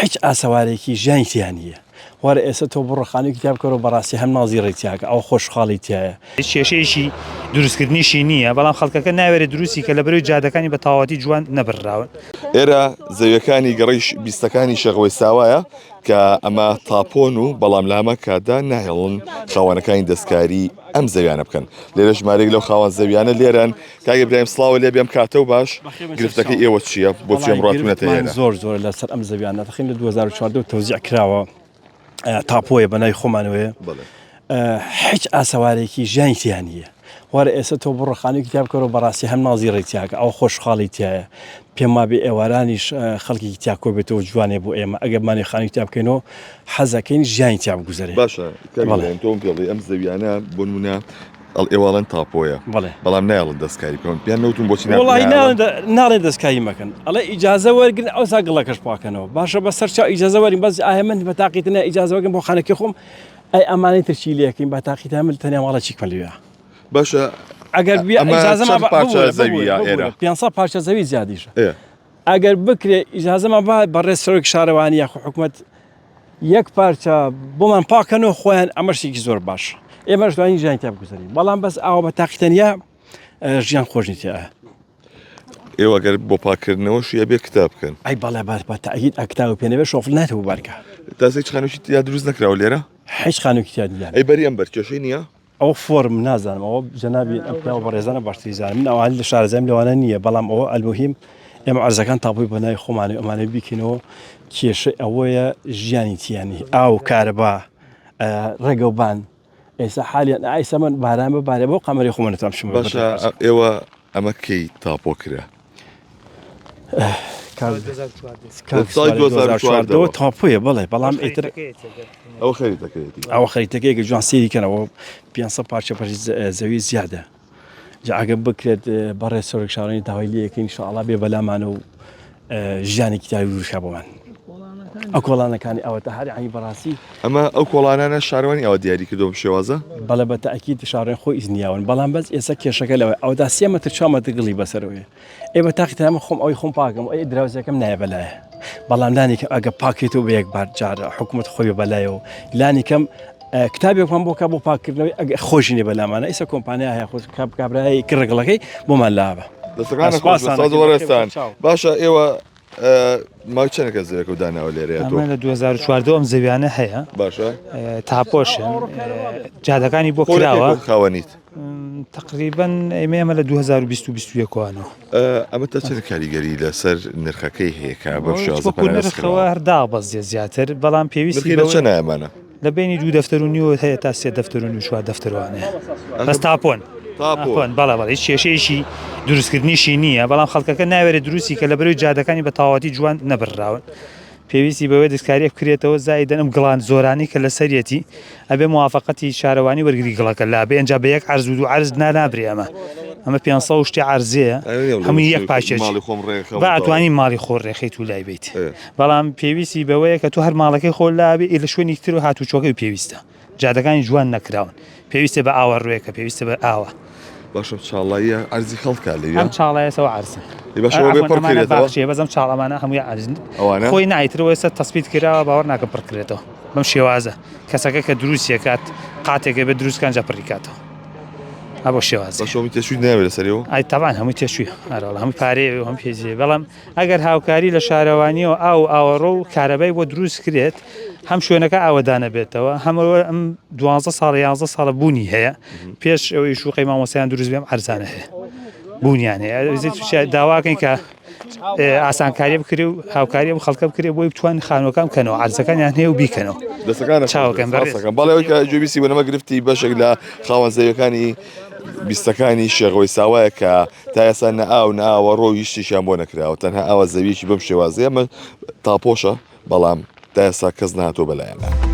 هیچ ئاسەوارێکی ژیانیان نییە. وەرە ئێستا تۆ بڕۆ کتابکەوە بەڕاستی هەم نازیڕی تیاکە ئەو خۆشحاڵی تایە. کێشەیەشی دروستکردنیشی نییە، بەڵام خەڵکەکە ناوێت دروستی کە لە بەرەوەی جادەکانی بە تەواوەتی جوان نەبڕراون. ئێرە زەویەکانی گەڕیش بیستەکانی شەغەوەی ساوایە کە ئەمە تاپۆن و بەڵام لامە کادا ناهێڵن خاوەنەکانی دەستکاری ئەم زەویانە بکەن. لێرە ژمارەیەک لەو خاوەن زەویانە لێرەن. کاک ئیبراهیم سڵاوە لێ بێم کاتە و باش گرفتەکەی ئێوە چییە؟ بۆچی ئەم ڕاتونەتە هێنا؟ زۆر لەسەر ئەم زەویانە تەخین لە 2014 تەوزیع کراوە تاپۆیە بەنای خۆمانەوەیە. هیچ ئاسەوارێکی ژیانیان نییە. وەرە ئێستا تۆ بڕۆ کتابکەوە بەڕاستی هەم نازیڕی تیاکە ئەو خۆشحاڵی تایە. پێم وابێ ئێوارانیش خەڵکی تیاکۆ بێتەوە جوانێ بۆ ئێمە ئەگەرمانی خانی کتاب بکەینەوە حەزەکەین ژیانی تیا بگوزارێ. باشە تۆم پێڵێ ئەم زەویانە بۆ نمونە ئێواڵەن تاپۆیە بەڵام نایڵن دەستکاری بکەن پێیان نەوتون بۆچی ناڵێن دەستکاری مەکەن ئەڵێ ئیجازە وەرگن ئەوسا گڵەکەش پاکەنەوە باشە بەسەر چا ئیجازە وەرین بەس ئایا من بە تاقیتنە ئیجازە وەرگن بۆ خانەکەی خۆم ئەی ئەمانەی ترچی لەکەین بە تاقیتە من تەنیا ماڵە چیک مەلوێ. باشە ئەگەر ئێرە 500 پارچە زەوی زیادیشە. ئەگەر بکرێ ئیجازەمە بەڕێز سەرۆک شارەوانی یاخۆ حکوومەت یەک پارچە بۆمان پاکەنەوە خۆیان ئەمەشتێکی زۆر باش. ئێمەش دوانی ژیانی تیا بگوزارین بەڵام بەس ئاوە بە تاقیتەنیا ژیان خۆش نیتیە. ئێوە گەر بۆ پاکردنەوە شیە بێ کتاب بکەن. ئەی بەڵێ بە تاکید ئەکتاو پێنەوێ شۆفل ناتەوە بارکە. تاسێک خانوشی تیا دروست نەکراوە لێرە؟ هیچ خانوویەکی تیا نییە. ئەی بەری ئەم بەرکێشەی نییە؟ ئەو فۆرم نازانم ئەوە جەنابی ئەم پیاوە بەڕێزانە باشتری زانم من ئەوان لە شارەزەم لەوانە نییە بەڵام ئەوە ئەلموهیم ئێمە عەرزەکان تاپۆی بەنای خۆمانە ئەمانە بیکەینەوە کێشە ئەوەیە ژیانی تیانی ئاو کارەبا ڕێگەوبان ئێستا حالیان ئایسە من باران بەبارێ بۆ قەمەری خۆمانەتام شم. باشە ئێوە ئەمە کەی تاپۆ کرا؟ تاپۆیە بڵێ بەڵام ئیتر ئەو خەریتەکەیەتی ئەوە خەریتەکەیکە جوان سێریکەنەوە 500 پارچە زەوی زیادە. ئەگە بکرێت بەڕێ سەرۆک شارەوانی داوای لەکەین ئینشاءڵڵا بێ بەلامانە و ژیانێکی تاوی وروشە بۆمان. ئەو کۆڵانەکانی ئەوەتە هەر عینی بەڕاستی ئەمە ئەو کۆڵانانە شارەوانی ئەوە دیاری کردۆ شێوازە؟ بەڵێ بە تاکید شارەوەی خۆی ئیزنیاون بەڵام بەس ئێستا کێشەکە لەوە ئەودا 3 مەتر 4 مەتر گڵی بەسەرەوەیە. ئێ بە تاقیتە ئەمە خۆم ئەوی خۆم پاکەم ئەی دراوزەکەم نایە بەلایە بەڵام لانی کە ئەگە پاکێتەوە بە یەک بار جارە حکوومەت خۆی بەلایەوە لانی کەم کتابێکمان بۆ بۆ پاکردنەوەی ئەگە خۆشینێ بەلامانە ئیسە کۆمپانیا هەیە خۆ کابرایی کڕگڵەکەی بۆمان لاوە دەستان. باشە ئێوە ماوەی چەندێکە زەویەکە و داناوە لێرەیە؟ لە 2014 ئەم زەویانە هەیە. باشە تاپۆشن جادەکانی بۆ کراوە خاوەنیت تقریبا ئێمە لە 2020-2021ەوە ئەمە تا چەند کاریگەری لەسەر نرخەکەی هەیە بە نرخەوە هەردا بەزیە زیاتر بەڵام پێویستی چە نایمانە لە بینی 2 دەفتەر و نیوە هەیە تا 3 دەفتەر و 4 دەفتەروانەیە بەس تاپۆن بەڵێ هیچ کێشەیەشی دروستکردنیشی نییە بەڵام خەڵکەکە ناوێت دروستی کە لە بەرەوەی جادەکانی بە تەواوەتی جوان نەبڕراون. پێویستی بەوەی دەستکاریە بکرێتەوە زایدەن ئەم گڵان زۆرانی کە لە سەرەتی ئەبێ موافقەتی شارەوانی وەرگری گڵەکە لا بێ ئەنجا بە یەک عەرز و 2 عەرز نابرێ ئەمە 500 شتی عەرزەیە هەمووی یەک پاشێکی بەتوانین ماڵی خۆ ڕێخیت و لای بیت بەڵام پێویستی بەوەیە کە تو هەر ماڵەکەی خۆ لابێ لە شوێنی تر و هاتوچۆکەی پێویستە جادەکانی جوان نەکراون پێویستە بە ئاوە ڕوێکە پێویستە بە ئاوە. باشم چاڵاییە ئەرزی خەڵکە لێ ئەم چاڵایەوە عەرزە بەزم چاڵەمانە هەمووی عەرزن خۆی نایترەوە ئێستا تەسبیت کراوە باوەڕ ناکە پڕکرێتەوە بەم شێوازە کەسەکە کە دروستیە کات قاتێکە بە دروستکان جا پڕیکاتەوە بۆ شێوازە تێشوی ناوێت لەسەرەوە ئای تاوان هەمووی تێشوی هەمووی پارەیە هەم پێزیێ بەڵام ئەگەر هاوکاری لە شارەوانیەوە ئاوەڕۆ و کارەبای بۆ دروست کرێت هەم شوێنەکە ئاوەدانە بێتەوە هەمەوە ئەم 12 ساڵ 11 ساڵە بوونی هەیە پێش ئەوەی شوقی مامۆسایان دروست بێم عەرزانە هەیە بوونیان هەیە داواکەین کە ئاسانکاری بکرێ و هاوکاری ئەم خەڵکە بکرێ بۆی بتوان خانوەکان بکەنەوە عەرزەکانیان هەیە و بیکەنەوە دەستەکان بەڵێەوەی کە جوبیسی بنەمە گرفتی بەشێک لە خاوەن زەویەکانی بیستەکانی شێغەوەی ساوایە کە تا ئێستا نەئاو نەئاوە ڕۆی شتێکیان بۆ نەکراوە تەنها ئاوە زەویەکی بەم شێوازەیە ئەمە تاپۆشە بەڵام تا ئێستا کەس نهاتۆ بەلایەنە.